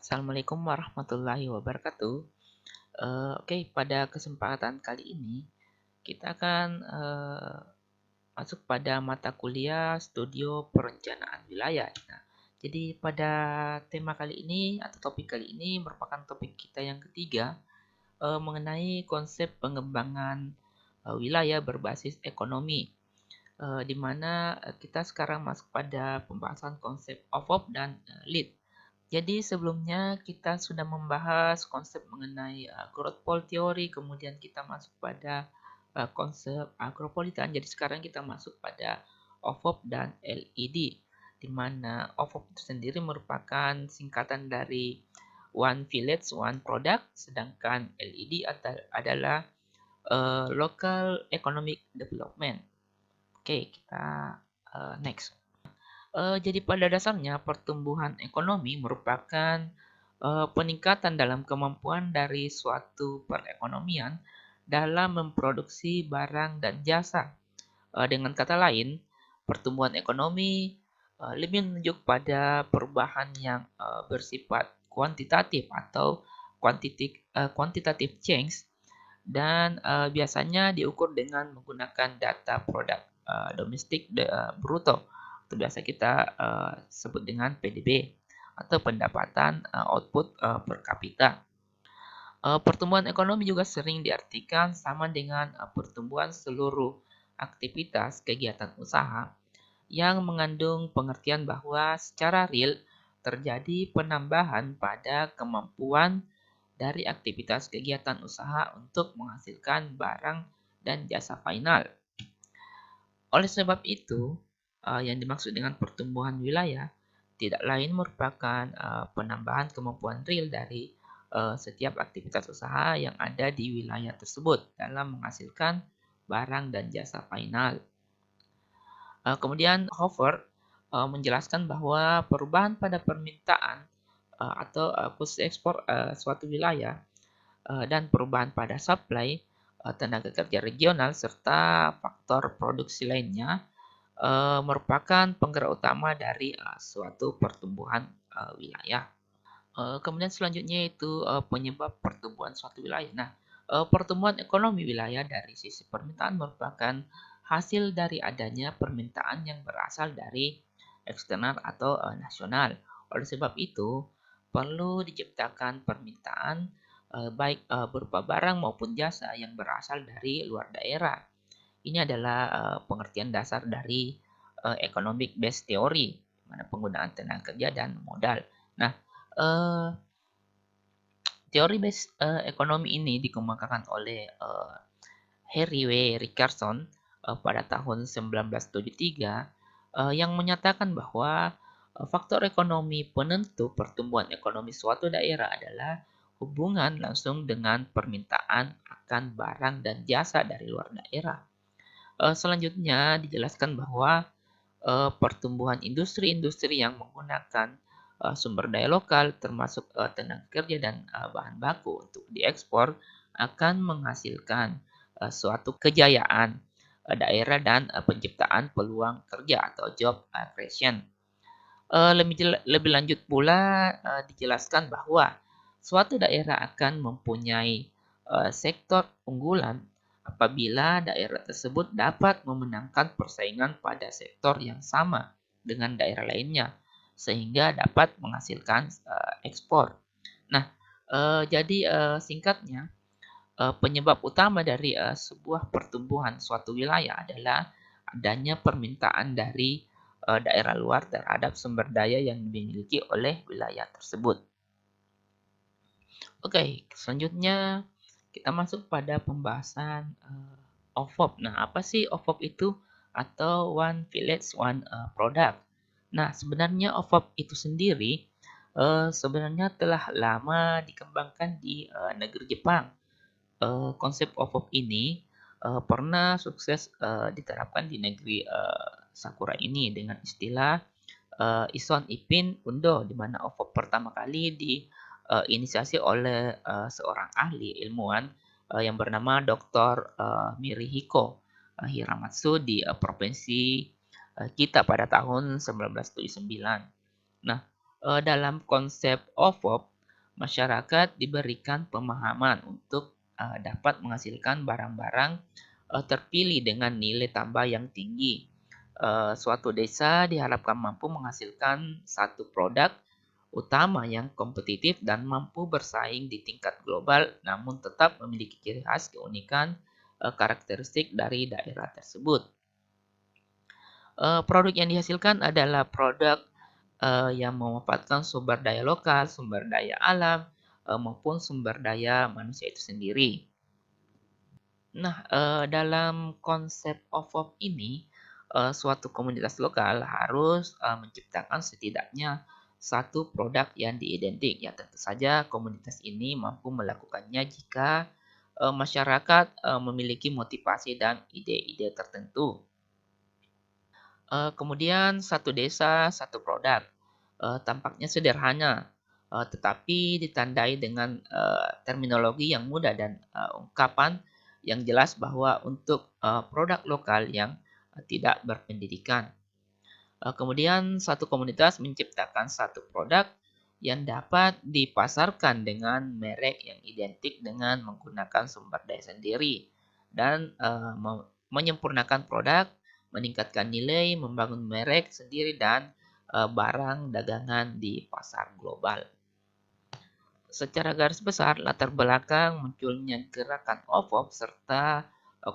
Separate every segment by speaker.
Speaker 1: Assalamualaikum warahmatullahi wabarakatuh. Oke, pada kesempatan kali ini kita akan masuk pada mata kuliah Studio Perencanaan Wilayah. Nah, jadi pada tema kali ini atau topik kali ini merupakan topik kita yang ketiga mengenai konsep pengembangan wilayah berbasis ekonomi, di mana kita sekarang masuk pada pembahasan konsep OVOP dan LEAD. Jadi sebelumnya kita sudah membahas konsep mengenai growth pole theory, kemudian kita masuk pada konsep agropolitan. Jadi sekarang kita masuk pada OVOP dan LED, di mana OVOP itu sendiri merupakan singkatan dari One Village, One Product, sedangkan LED adalah Local Economic Development. Oke, kita next. Jadi pada dasarnya pertumbuhan ekonomi merupakan peningkatan dalam kemampuan dari suatu perekonomian dalam memproduksi barang dan jasa. Dengan kata lain, pertumbuhan ekonomi lebih menunjuk pada perubahan yang bersifat kuantitatif atau quantitative change, dan biasanya diukur dengan menggunakan data produk domestik bruto, atau biasa kita sebut dengan PDB, atau pendapatan output per kapita. Pertumbuhan ekonomi juga sering diartikan sama dengan pertumbuhan seluruh aktivitas kegiatan usaha yang mengandung pengertian bahwa secara real terjadi penambahan pada kemampuan dari aktivitas kegiatan usaha untuk menghasilkan barang dan jasa final. Oleh sebab itu, yang dimaksud dengan pertumbuhan wilayah tidak lain merupakan penambahan kemampuan real dari setiap aktivitas usaha yang ada di wilayah tersebut dalam menghasilkan barang dan jasa final. Kemudian Hofer menjelaskan bahwa perubahan pada permintaan atau khusus ekspor suatu wilayah dan perubahan pada supply tenaga kerja regional serta faktor produksi lainnya merupakan penggerak utama dari suatu pertumbuhan wilayah. Kemudian selanjutnya itu penyebab pertumbuhan suatu wilayah. Nah, pertumbuhan ekonomi wilayah dari sisi permintaan merupakan hasil dari adanya permintaan yang berasal dari eksternal atau nasional. Oleh sebab itu, perlu diciptakan permintaan baik berupa barang maupun jasa yang berasal dari luar daerah. Ini adalah pengertian dasar dari economic based theory, mana penggunaan tenaga kerja dan modal. Nah, eh, teori base ekonomi ini dikemukakan oleh Harry W. Rickerson pada tahun 1973 yang menyatakan bahwa faktor ekonomi penentu pertumbuhan ekonomi suatu daerah adalah hubungan langsung dengan permintaan akan barang dan jasa dari luar daerah. Selanjutnya dijelaskan bahwa pertumbuhan industri-industri yang menggunakan sumber daya lokal termasuk tenaga kerja dan bahan baku untuk diekspor akan menghasilkan suatu kejayaan daerah dan penciptaan peluang kerja atau job creation. Lebih lanjut pula dijelaskan bahwa suatu daerah akan mempunyai sektor unggulan apabila daerah tersebut dapat memenangkan persaingan pada sektor yang sama dengan daerah lainnya sehingga dapat menghasilkan ekspor. Nah, jadi singkatnya penyebab utama dari sebuah pertumbuhan suatu wilayah adalah adanya permintaan dari daerah luar terhadap sumber daya yang dimiliki oleh wilayah tersebut. Oke, selanjutnya kita masuk pada pembahasan OVOP. Nah, apa sih OVOP itu? Atau One Village, One Product. Nah, sebenarnya OVOP itu sendiri sebenarnya telah lama dikembangkan di negeri Jepang. Konsep OVOP ini pernah sukses diterapkan di negeri Sakura ini dengan istilah Ison Ipin Undo, di mana OVOP pertama kali diinisiasi oleh seorang ahli ilmuwan yang bernama Dr. Mirihiko Hiramatsu di provinsi kita pada tahun 1979. Nah, dalam konsep OVOP masyarakat diberikan pemahaman untuk dapat menghasilkan barang-barang terpilih dengan nilai tambah yang tinggi. Suatu desa diharapkan mampu menghasilkan satu produk utama yang kompetitif dan mampu bersaing di tingkat global, namun tetap memiliki ciri khas keunikan karakteristik dari daerah tersebut. Produk yang dihasilkan adalah produk yang memanfaatkan sumber daya lokal, sumber daya alam, maupun sumber daya manusia itu sendiri. Nah, dalam konsep OVOP ini, suatu komunitas lokal harus menciptakan setidaknya satu produk yang diidentik. Ya, tentu saja komunitas ini mampu melakukannya jika masyarakat memiliki motivasi dan ide-ide tertentu. Kemudian satu desa, satu produk. Tampaknya sederhana, tetapi ditandai dengan terminologi yang mudah dan ungkapan yang jelas bahwa untuk produk lokal yang tidak berpendidikan. Kemudian satu komunitas menciptakan satu produk yang dapat dipasarkan dengan merek yang identik dengan menggunakan sumber daya sendiri dan menyempurnakan produk, meningkatkan nilai, membangun merek sendiri dan barang dagangan di pasar global. Secara garis besar, latar belakang munculnya gerakan OVOP serta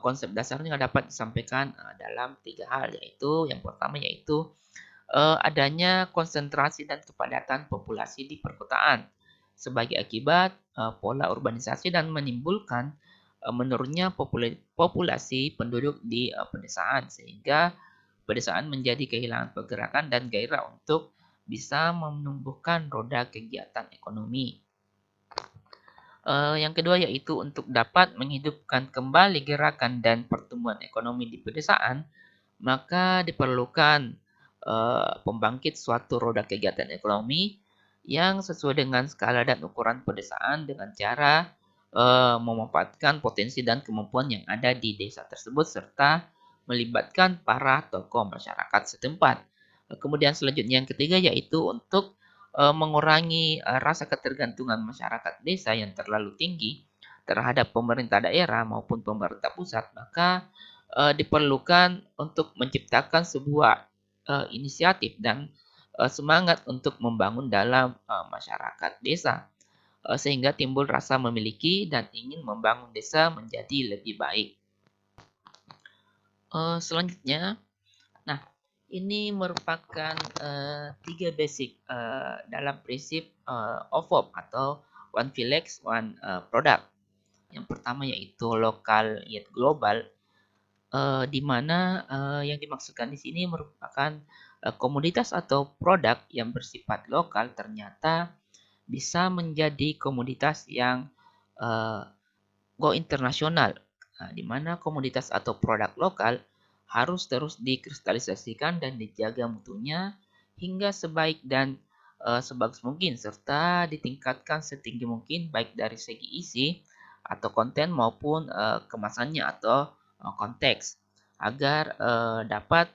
Speaker 1: konsep dasarnya dapat disampaikan dalam tiga hal, yaitu yang pertama yaitu adanya konsentrasi dan kepadatan populasi di perkotaan sebagai akibat pola urbanisasi dan menimbulkan menurunnya populasi penduduk di pedesaan sehingga pedesaan menjadi kehilangan pergerakan dan gairah untuk bisa menumbuhkan roda kegiatan ekonomi. Yang kedua yaitu untuk dapat menghidupkan kembali gerakan dan pertumbuhan ekonomi di pedesaan, maka diperlukan pembangkit suatu roda kegiatan ekonomi yang sesuai dengan skala dan ukuran pedesaan dengan cara memanfaatkan potensi dan kemampuan yang ada di desa tersebut serta melibatkan para tokoh masyarakat setempat. Kemudian selanjutnya yang ketiga yaitu untuk mengurangi rasa ketergantungan masyarakat desa yang terlalu tinggi terhadap pemerintah daerah maupun pemerintah pusat, maka diperlukan untuk menciptakan sebuah inisiatif dan semangat untuk membangun dalam masyarakat desa, sehingga timbul rasa memiliki dan ingin membangun desa menjadi lebih baik. Selanjutnya, nah ini merupakan tiga basic dalam prinsip OVOP atau One Village One Product. Yang pertama yaitu lokal yet global, di mana yang dimaksudkan di sini merupakan komoditas atau produk yang bersifat lokal ternyata bisa menjadi komoditas yang uh, go internasional, di mana komoditas atau produk lokal harus terus dikristalisasikan dan dijaga mutunya hingga sebaik dan sebagus mungkin serta ditingkatkan setinggi mungkin baik dari segi isi atau konten maupun kemasannya atau konteks agar dapat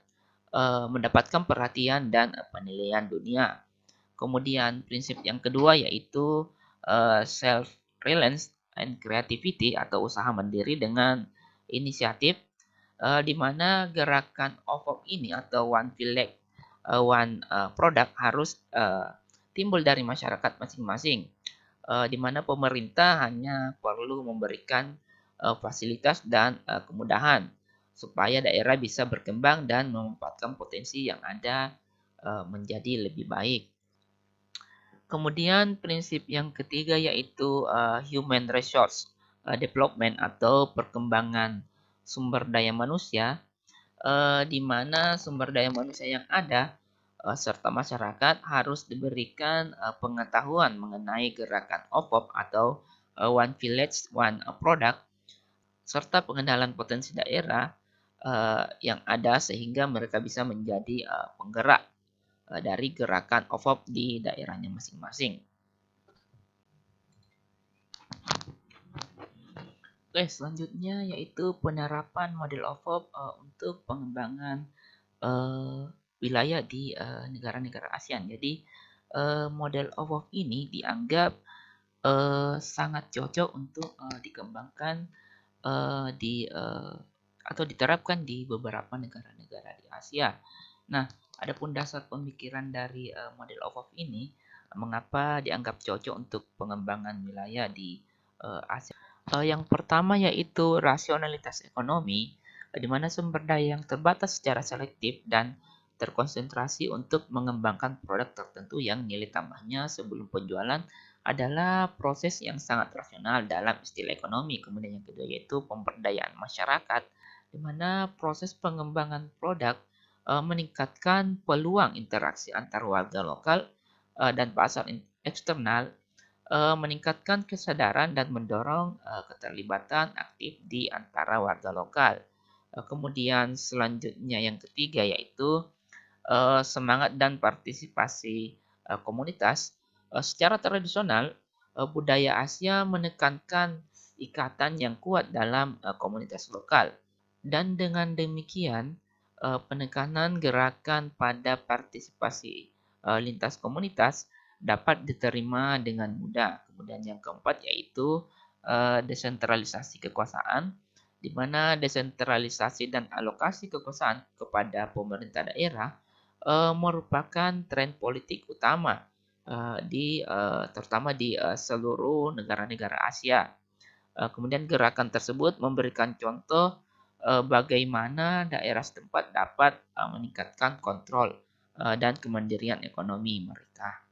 Speaker 1: mendapatkan perhatian dan penilaian dunia. Kemudian prinsip yang kedua yaitu self reliance and creativity atau usaha mandiri dengan inisiatif, di mana gerakan OVOP ini atau One Village One Product harus timbul dari masyarakat masing-masing, di mana pemerintah hanya perlu memberikan fasilitas dan kemudahan supaya daerah bisa berkembang dan memanfaatkan potensi yang ada menjadi lebih baik. Kemudian prinsip yang ketiga yaitu human resource development atau perkembangan sumber daya manusia, di mana sumber daya manusia yang ada serta masyarakat harus diberikan pengetahuan mengenai gerakan OVOP atau One Village One Product serta pengenalan potensi daerah yang ada sehingga mereka bisa menjadi penggerak dari gerakan OVOP di daerahnya masing-masing. Oke, selanjutnya yaitu penerapan model OVOP untuk pengembangan wilayah di negara-negara ASEAN. Jadi model OVOP ini dianggap sangat cocok untuk dikembangkan di atau diterapkan di beberapa negara-negara di Asia. Nah, adapun dasar pemikiran dari model OFOF ini, mengapa dianggap cocok untuk pengembangan wilayah di Asia? Yang pertama yaitu rasionalitas ekonomi, di mana sumber daya yang terbatas secara selektif dan terkonsentrasi untuk mengembangkan produk tertentu yang nilai tambahnya sebelum penjualan adalah proses yang sangat rasional dalam istilah ekonomi. Kemudian yang kedua yaitu pemberdayaan masyarakat, di mana proses pengembangan produk meningkatkan peluang interaksi antar warga lokal dan pasar eksternal, meningkatkan kesadaran dan mendorong keterlibatan aktif di antara warga lokal. Kemudian selanjutnya yang ketiga yaitu semangat dan partisipasi komunitas. Secara tradisional, budaya Asia menekankan ikatan yang kuat dalam komunitas lokal. Dan dengan demikian, penekanan gerakan pada partisipasi lintas komunitas dapat diterima dengan mudah. Kemudian yang keempat yaitu desentralisasi kekuasaan, di mana desentralisasi dan alokasi kekuasaan kepada pemerintah daerah merupakan tren politik utama terutama di seluruh negara-negara Asia. Kemudian gerakan tersebut memberikan contoh bagaimana daerah setempat dapat meningkatkan kontrol dan kemandirian ekonomi mereka.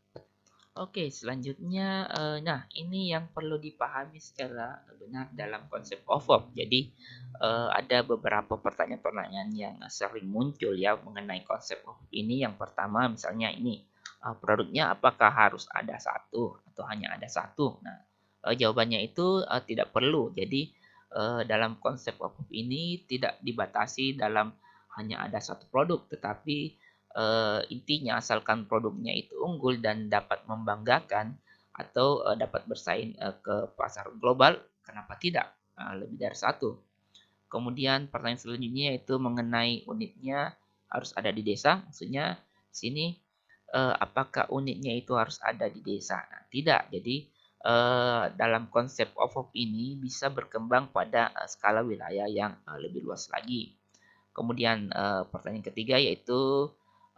Speaker 1: Oke, selanjutnya, nah ini yang perlu dipahami secara benar dalam konsep OVOP. Jadi ada beberapa pertanyaan-pertanyaan yang sering muncul ya mengenai konsep OVOP ini. Yang pertama misalnya ini, produknya apakah harus ada satu atau hanya ada satu? Nah, jawabannya itu tidak perlu. Jadi dalam konsep OVOP ini tidak dibatasi dalam hanya ada satu produk, tetapi intinya asalkan produknya itu unggul dan dapat membanggakan atau dapat bersaing ke pasar global, kenapa tidak lebih dari satu. Kemudian pertanyaan selanjutnya yaitu mengenai unitnya harus ada di desa. Maksudnya sini apakah unitnya itu harus ada di desa? Nah, tidak. Jadi dalam konsep OVOP ini bisa berkembang pada skala wilayah yang lebih luas lagi. Kemudian pertanyaan ketiga yaitu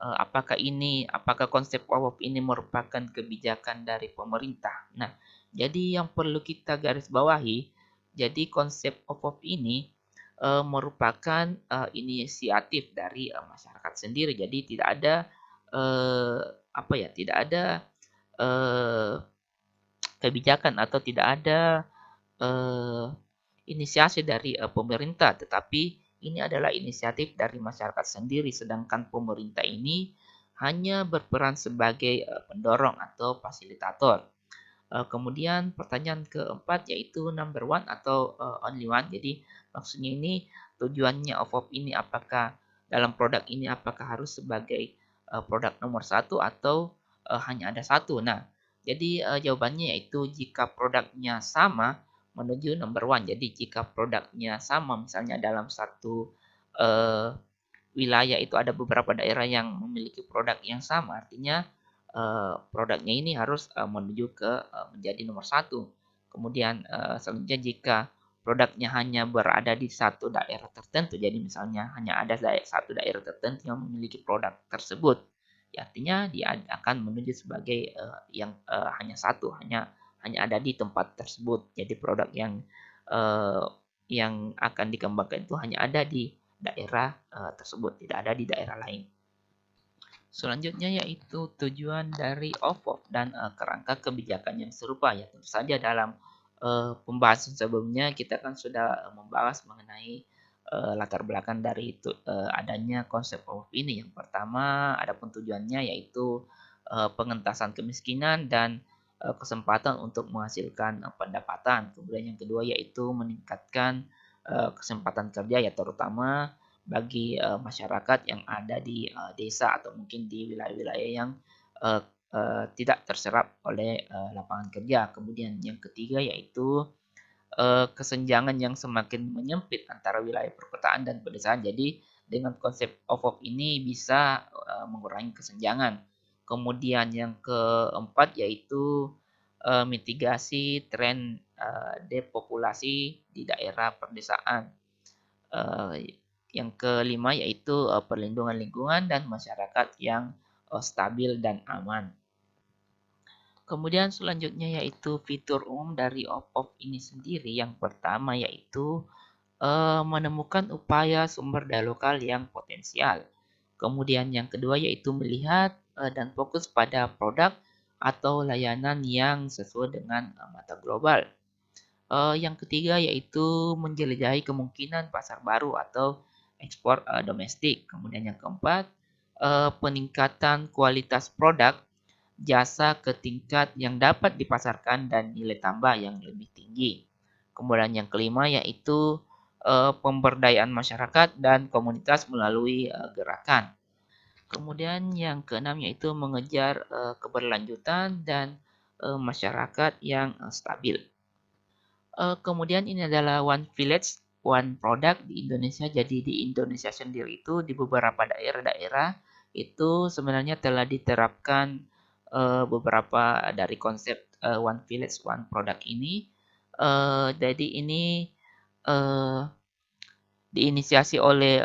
Speaker 1: apakah konsep OWOP ini merupakan kebijakan dari pemerintah? Nah, jadi yang perlu kita garis bawahi, jadi konsep OWOP ini merupakan inisiatif dari masyarakat sendiri. Jadi tidak ada tidak ada eh, kebijakan atau tidak ada eh, inisiasi dari pemerintah, tetapi ini adalah inisiatif dari masyarakat sendiri, sedangkan pemerintah ini hanya berperan sebagai pendorong atau fasilitator. Kemudian pertanyaan keempat yaitu number one atau only one. Jadi maksudnya ini tujuannya OVOP ini apakah dalam produk ini apakah harus sebagai produk nomor satu atau hanya ada satu. Nah, jadi jawabannya yaitu jika produknya sama menuju number one. Jadi jika produknya sama misalnya dalam satu uh, wilayah itu ada beberapa daerah yang memiliki produk yang sama, artinya produknya ini harus menuju ke menjadi nomor satu. Kemudian selanjutnya jika produknya hanya berada di satu daerah tertentu, jadi misalnya hanya ada satu daerah tertentu yang memiliki produk tersebut, ya artinya dia akan menuju sebagai yang hanya satu, hanya ada di tempat tersebut. Jadi produk yang akan dikembangkan itu hanya ada di daerah tersebut, tidak ada di daerah lain. Selanjutnya yaitu tujuan dari OVOP dan kerangka kebijakan yang serupa. Ya tentu saja dalam pembahasan sebelumnya kita kan sudah membahas mengenai latar belakang dari adanya konsep OVOP ini. Yang pertama adapun tujuannya yaitu pengentasan kemiskinan dan kesempatan untuk menghasilkan pendapatan. Kemudian yang kedua yaitu meningkatkan kesempatan kerja ya terutama bagi masyarakat yang ada di desa atau mungkin di wilayah-wilayah yang uh, tidak terserap oleh lapangan kerja. Kemudian yang ketiga yaitu kesenjangan yang semakin menyempit antara wilayah perkotaan dan pedesaan. Jadi dengan konsep OVOP ini bisa mengurangi kesenjangan. Kemudian yang keempat yaitu mitigasi tren depopulasi di daerah perdesaan. Yang kelima yaitu perlindungan lingkungan dan masyarakat yang stabil dan aman. Kemudian selanjutnya yaitu fitur umum dari OPOP ini sendiri. Yang pertama yaitu menemukan upaya sumber daya lokal yang potensial. Kemudian yang kedua yaitu melihat dan fokus pada produk atau layanan yang sesuai dengan mata global. Yang ketiga yaitu menjelajahi kemungkinan pasar baru atau ekspor domestik. Kemudian yang keempat, peningkatan kualitas produk jasa ke tingkat yang dapat dipasarkan dan nilai tambah yang lebih tinggi. Kemudian yang kelima yaitu pemberdayaan masyarakat dan komunitas melalui gerakan. Kemudian yang keenam yaitu mengejar keberlanjutan dan masyarakat yang stabil. Kemudian ini adalah One Village, One Product di Indonesia. Jadi di Indonesia sendiri itu di beberapa daerah-daerah itu sebenarnya telah diterapkan beberapa dari konsep One Village, One Product ini. Jadi ini uh, diinisiasi oleh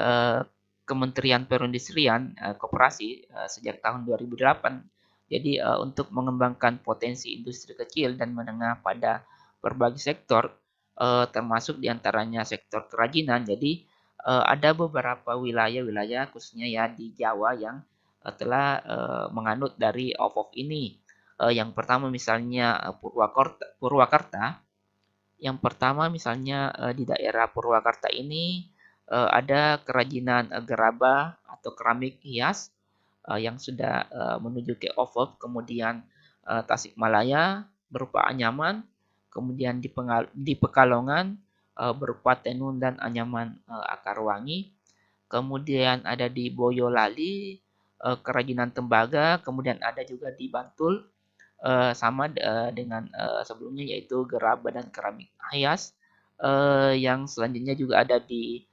Speaker 1: Kementerian Perindustrian Koperasi sejak tahun 2008. Jadi untuk mengembangkan potensi industri kecil dan menengah pada berbagai sektor, termasuk diantaranya sektor kerajinan. Jadi ada beberapa wilayah-wilayah khususnya ya di Jawa yang telah menganut dari OFOF ini. Yang pertama misalnya Purwakarta. Yang pertama misalnya di daerah Purwakarta ini ada kerajinan gerabah atau keramik hias yang sudah menuju ke OFOP, kemudian Tasikmalaya berupa anyaman, kemudian di Pekalongan berupa tenun dan anyaman akar wangi, kemudian ada di Boyolali kerajinan tembaga, kemudian ada juga di Bantul sama dengan sebelumnya yaitu gerabah dan keramik hias. Yang selanjutnya juga ada di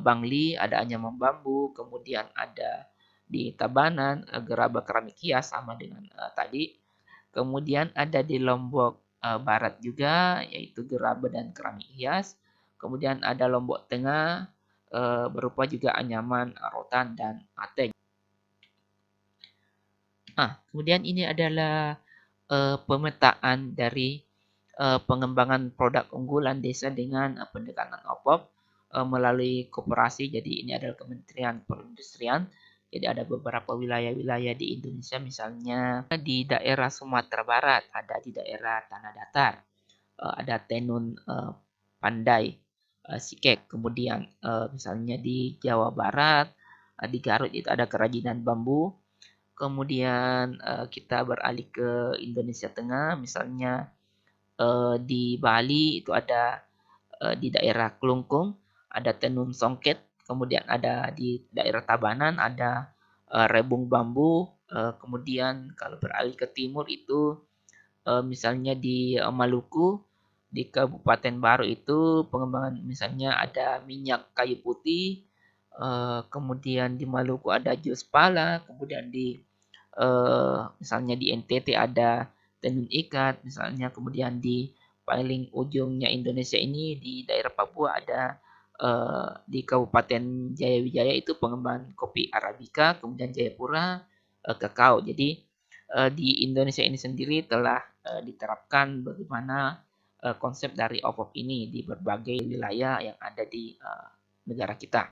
Speaker 1: Bangli, ada anyaman bambu, kemudian ada di Tabanan gerabah keramik hias sama dengan tadi. Kemudian ada di Lombok Barat juga yaitu gerabah dan keramik hias. Kemudian ada Lombok Tengah berupa juga anyaman rotan dan ateng. Kemudian ini adalah pemetaan dari pengembangan produk unggulan desa dengan pendekatan OPOP melalui koperasi. Jadi ini adalah Kementerian Perindustrian. Jadi ada beberapa wilayah-wilayah di Indonesia, misalnya di daerah Sumatera Barat, ada di daerah Tanah Datar, ada tenun pandai, sikek. Kemudian misalnya di Jawa Barat, di Garut itu ada kerajinan bambu. Kemudian kita beralih ke Indonesia Tengah, misalnya di Bali itu ada di daerah Kelungkung ada tenun songket, kemudian ada di daerah Tabanan ada rebung bambu, kemudian kalau beralih ke timur itu misalnya di Maluku di Kabupaten Baru itu pengembangan misalnya ada minyak kayu putih, kemudian di Maluku ada jus pala, kemudian di misalnya di NTT ada tenun ikat misalnya, kemudian di paling ujungnya Indonesia ini di daerah Papua ada di Kabupaten Jayawijaya itu pengembangan kopi Arabica, kemudian Jayapura kakao. Jadi di Indonesia ini sendiri telah diterapkan bagaimana konsep dari OPOP ini di berbagai wilayah yang ada di negara kita.